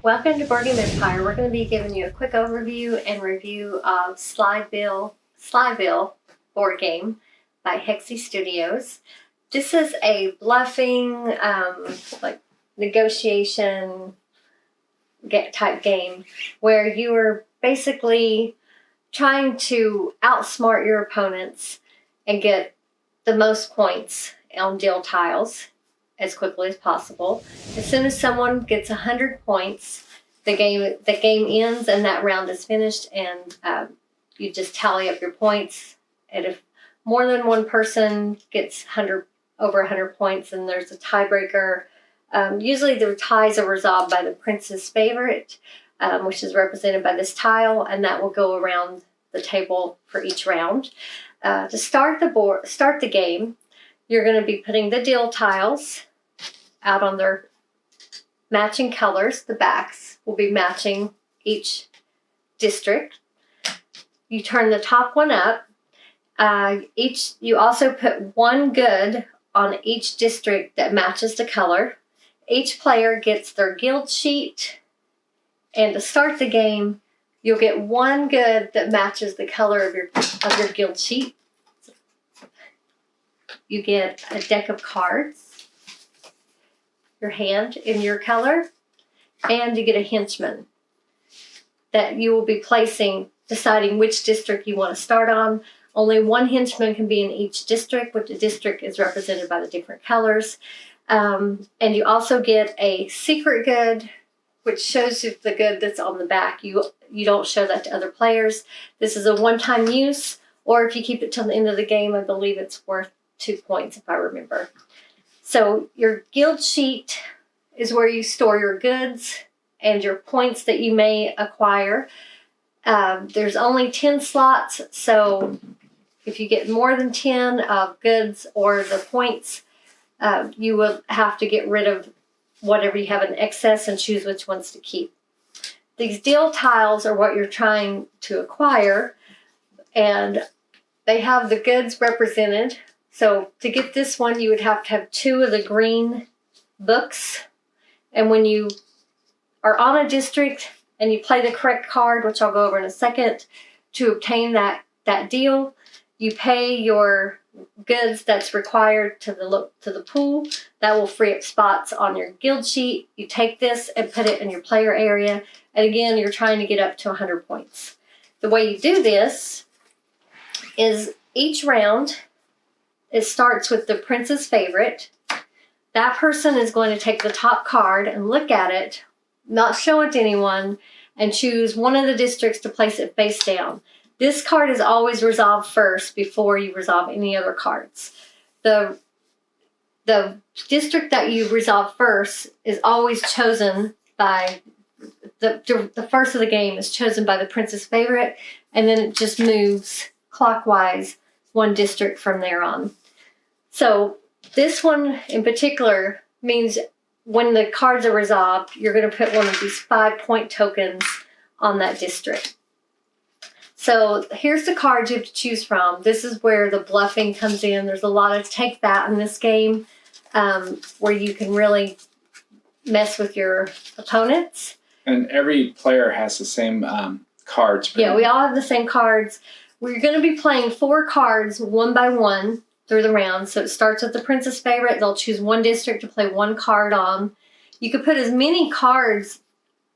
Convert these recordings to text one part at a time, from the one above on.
Welcome to Board Game Empire. We're going to be giving you a quick overview and review of Slyville Board Game by Hexy Studios. This is a bluffing, negotiation type game where you are basically trying to outsmart your opponents and get the most points on deal tiles as quickly as possible. As soon as someone gets 100 points, the game ends and that round is finished, and you just tally up your points. And if more than one person gets over 100 points, then there's a tiebreaker. Usually the ties are resolved by the prince's favorite, which is represented by this tile, and that will go around the table for each round. To start the game, you're going to be putting the deal tiles out on their matching colors. The backs will be matching each district. You turn the top one up. You also put one good on each district that matches the color. Each player gets their guild sheet, and to start the game, you'll get one good that matches the color of your guild sheet. You get a deck of cards, your hand in your color, and you get a henchman that you will be placing, deciding which district you want to start on. Only one henchman can be in each district, which the district is represented by the different colors. And you also get a secret good, which shows you the good that's on the back. You don't show that to other players. This is a one-time use, or if you keep it till the end of the game, I believe it's worth 2 points if I remember. So your guild sheet is where you store your goods and your points that you may acquire. There's only 10 slots, so if you get more than 10 of goods or the points, you will have to get rid of whatever you have in excess and choose which ones to keep. These deal tiles are what you're trying to acquire, and they have the goods represented. So to get this one, you would have to have 2 of the green books. And when you are on a district and you play the correct card, which I'll go over in a second, to obtain that deal, you pay your goods that's required to the pool. That will free up spots on your guild sheet. You take this and put it in your player area. And again, you're trying to get up to 100 points. The way you do this is each round, it starts with the prince's favorite. That person is going to take the top card and look at it, not show it to anyone, and choose one of the districts to place it face down. This card is always resolved first before you resolve any other cards. The district that you resolve first is always chosen by the first of the game is chosen by the prince's favorite, and then it just moves clockwise one district from there on. So this one in particular means when the cards are resolved, you're going to put one of these 5-point tokens on that district. So here's the cards you have to choose from. This is where the bluffing comes in. There's a lot of take that in this game, where you can really mess with your opponents. And every player has the same cards. Yeah, we all have the same cards. We're going to be playing 4 cards one by one through the round. So it starts with the prince's favorite. They'll choose one district to play one card on. You could put as many cards.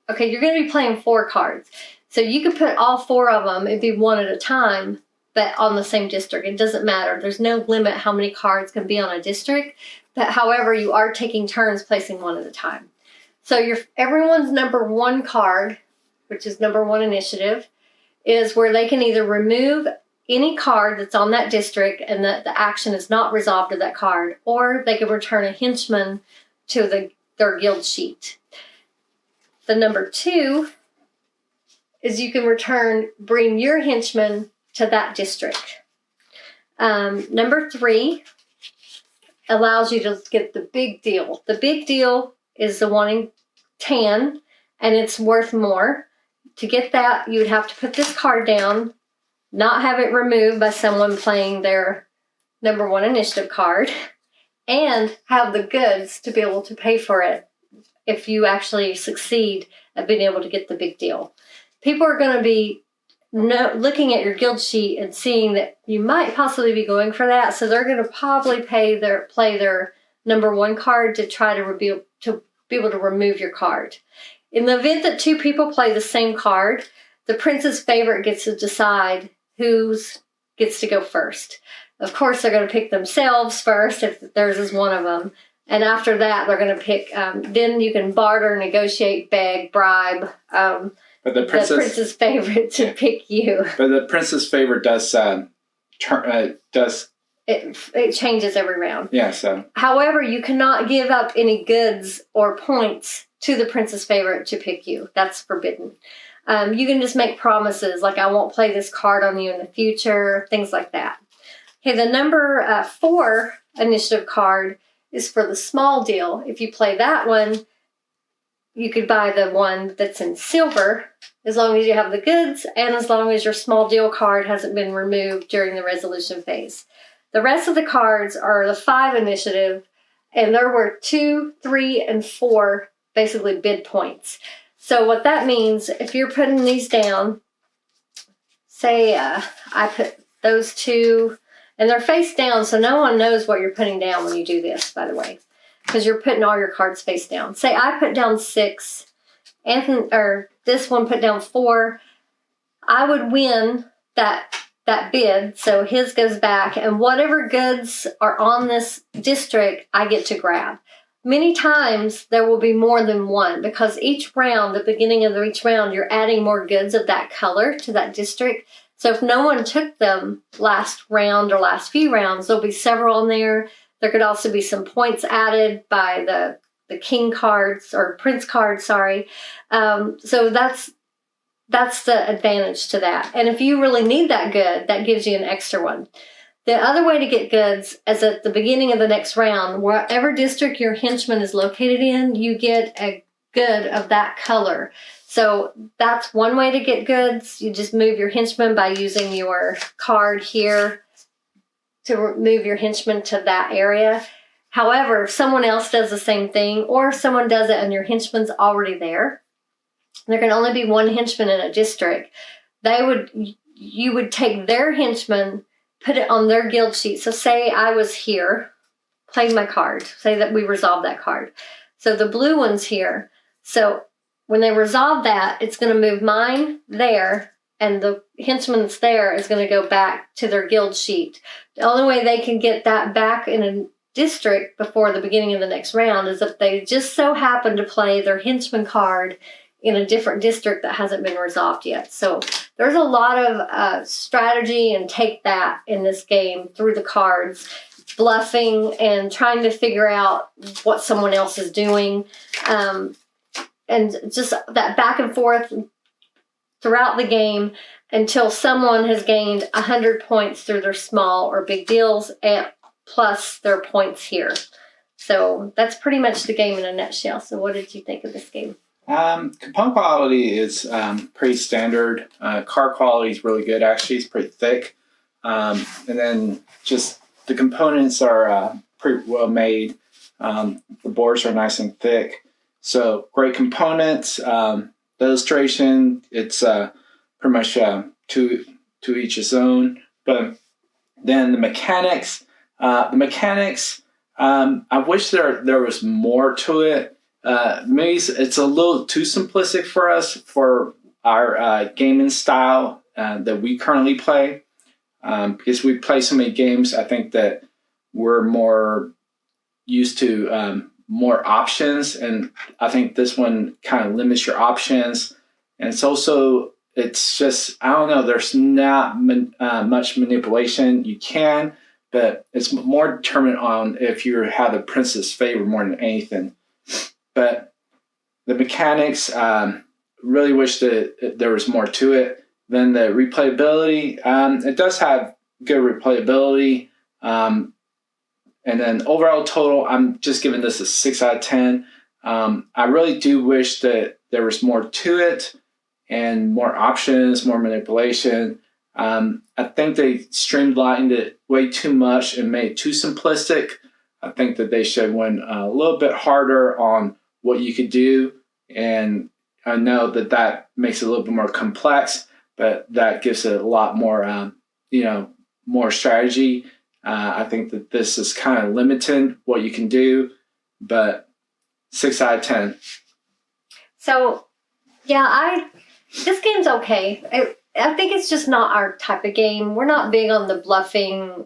Okay, you're going to be playing 4 cards. So you could put all 4 of them. It'd be one at a time, but on the same district. It doesn't matter. There's no limit how many cards can be on a district. But however, you are taking turns placing one at a time. So everyone's number 1 card, which is number 1 initiative, is where they can either remove any card that's on that district and that the action is not resolved to that card, or they can return a henchman to their guild sheet. The number 2 is you can bring your henchman to that district. Number 3 allows you to get the big deal. The big deal is the one in tan, and it's worth more. To get that, you would have to put this card down, not have it removed by someone playing their number 1 initiative card, and have the goods to be able to pay for it if you actually succeed at being able to get the big deal. People are going to be looking at your guild sheet and seeing that you might possibly be going for that, so they're going to probably play their number 1 card to try to be able to remove your card. In the event that 2 people play the same card, the prince's favorite gets to decide who gets to go first. Of course, they're going to pick themselves first if theirs is one of them. And after that, they're going to pick, then you can barter, negotiate, beg, bribe, but the prince's favorite to pick you. But the prince's favorite does it changes every round. Yeah, so. However, you cannot give up any goods or points to the prince's favorite to pick you. That's forbidden. You can just make promises like, I won't play this card on you in the future, things like that. Okay, the number 4 initiative card is for the small deal. If you play that one, you could buy the one that's in silver, as long as you have the goods and as long as your small deal card hasn't been removed during the resolution phase. The rest of the cards are the 5 initiative, and there were 2, 3, and 4 basically bid points. So what that means, if you're putting these down, say I put those 2, and they're face down, so no one knows what you're putting down when you do this, by the way, because you're putting all your cards face down. Say I put down 6, or this one put down 4, I would win that bid, so his goes back, and whatever goods are on this district, I get to grab. Many times there will be more than one, because each round, the beginning of each round, you're adding more goods of that color to that district. So if no one took them last round or last few rounds, there'll be several in there. There could also be some points added by the king cards or prince cards, sorry. So that's the advantage to that. And if you really need that good, that gives you an extra one. The other way to get goods is at the beginning of the next round, wherever district your henchman is located in, you get a good of that color. So that's one way to get goods. You just move your henchman by using your card here to move your henchman to that area. However, if someone else does the same thing, or if someone does it and your henchman's already there, there can only be one henchman in a district. You would take their henchman, put it on their guild sheet. So say I was here, played my card. Say that we resolved that card. So the blue one's here. So when they resolve that, it's going to move mine there, and the henchman that's there is going to go back to their guild sheet. The only way they can get that back in a district before the beginning of the next round is if they just so happen to play their henchman card in a different district that hasn't been resolved yet. So there's a lot of strategy and take that in this game through the cards, bluffing and trying to figure out what someone else is doing. And just that back and forth throughout the game until someone has gained 100 points through their small or big deals, and plus their points here. So that's pretty much the game in a nutshell. So what did you think of this game? Component quality is pretty standard. Card quality is really good, actually. It's pretty thick. And then just the components are pretty well made. The boards are nice and thick. So great components. The illustration, it's pretty much to each his own. But then the mechanics, I wish there was more to it. Maybe it's a little too simplistic for us for our gaming style that we currently play. Because we play so many games, I think that we're more used to more options, and I think this one kind of limits your options. And it's just, I don't know, there's not much manipulation. You can, but it's more determined on if you have the prince's favor more than anything. But the mechanics, really wish that there was more to it. Then the replayability, it does have good replayability. And then overall total, I'm just giving this a 6 out of 10. I really do wish that there was more to it and more options, more manipulation. I think they streamlined it way too much and made it too simplistic. I think that they should have went a little bit harder on what you could do. And I know that makes it a little bit more complex, but that gives it a lot more, more strategy. I think that this is kind of limited what you can do, but 6 out of 10. So, yeah, this game's okay. I think it's just not our type of game. We're not big on the bluffing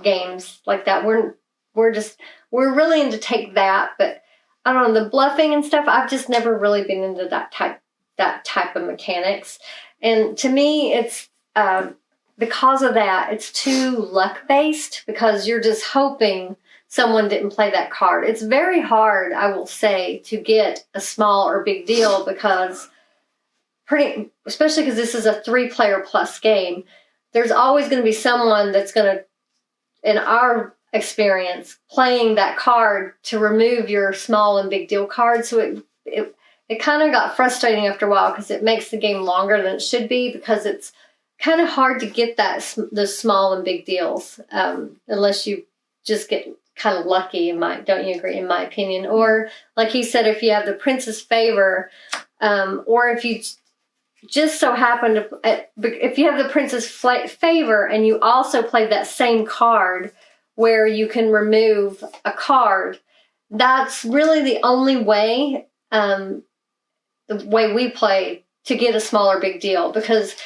games like that. We're really into take that, but I don't know, the bluffing and stuff, I've just never really been into that type of mechanics. And to me, it's because of that, it's too luck based, because you're just hoping someone didn't play that card. It's very hard, I will say, to get a small or big deal, because especially because this is a 3-player plus game, there's always going to be someone that's going to, in our experience, playing that card to remove your small and big deal cards. So it kind of got frustrating after a while, because it makes the game longer than it should be, because it's kind of hard to get those small and big deals, unless you just get kind of lucky. Don't you agree? In my opinion, or like he said, if you have the Prince's Favor, or if you just so happen to, if you have the Prince's Favor and you also play that same card where you can remove a card, that's really the only way, the way we play, to get a smaller big deal, because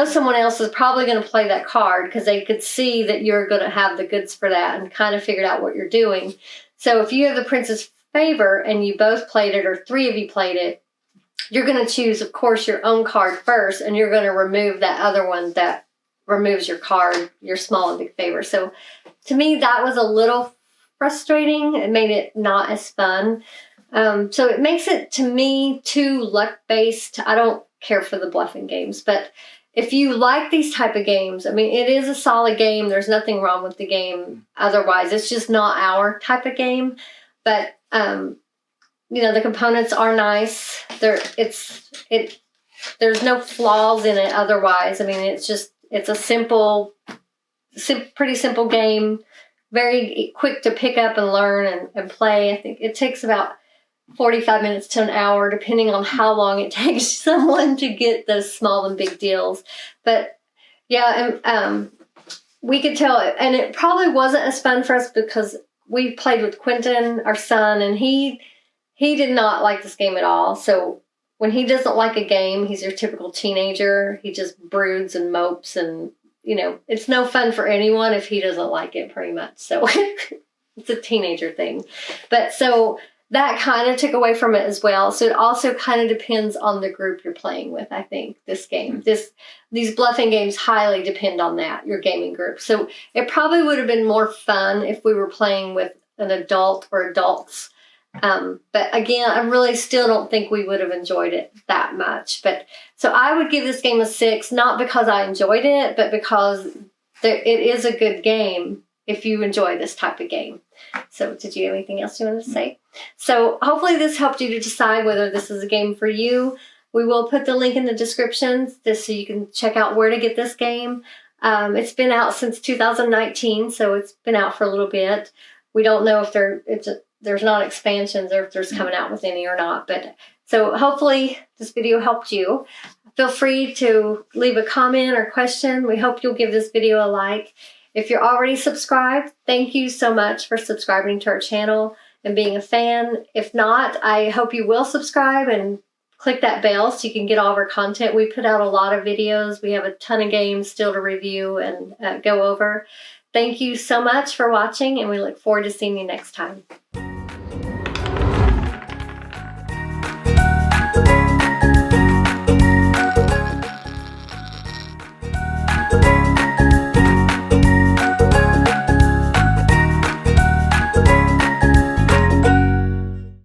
someone else is probably going to play that card, because they could see that you're going to have the goods for that and kind of figured out what you're doing. So if you have the Prince's Favor and you both played it, or 3 of you played it, you're going to choose, of course, your own card first, and you're going to remove that other one that removes your card, your small and big favor. So to me, that was a little frustrating. It made it not as fun. So it makes it, to me, too luck-based. I don't care for the bluffing games, but if you like these type of games, I mean, it is a solid game. There's nothing wrong with the game otherwise. It's just not our type of game. But the components are nice. There's no flaws in it otherwise. I mean, it's a pretty simple game, very quick to pick up and learn and play. I think it takes about 45 minutes to an hour, depending on how long it takes someone to get those small and big deals. But yeah, we could tell it, and it probably wasn't as fun for us because we played with Quentin, our son, and he did not like this game at all. So when he doesn't like a game, he's your typical teenager. He just broods and mopes, and it's no fun for anyone if he doesn't like it, pretty much. So it's a teenager thing. But so that kind of took away from it as well. So it also kind of depends on the group you're playing with, I think, this game. These bluffing games highly depend on that, your gaming group. So it probably would have been more fun if we were playing with an adult or adults. But again, I really still don't think we would have enjoyed it that much. But so I would give this game a 6, not because I enjoyed it, but because it is a good game if you enjoy this type of game. So did you have anything else you wanted to say? So hopefully this helped you to decide whether this is a game for you. We will put the link in the description just so you can check out where to get this game. It's been out since 2019, so it's been out for a little bit. We don't know if there's not expansions or if there's coming out with any or not. But so hopefully this video helped you. Feel free to leave a comment or question. We hope you'll give this video a like. If you're already subscribed, thank you so much for subscribing to our channel and being a fan. If not, I hope you will subscribe and click that bell so you can get all of our content. We put out a lot of videos. We have a ton of games still to review and go over. Thank you so much for watching, and we look forward to seeing you next time.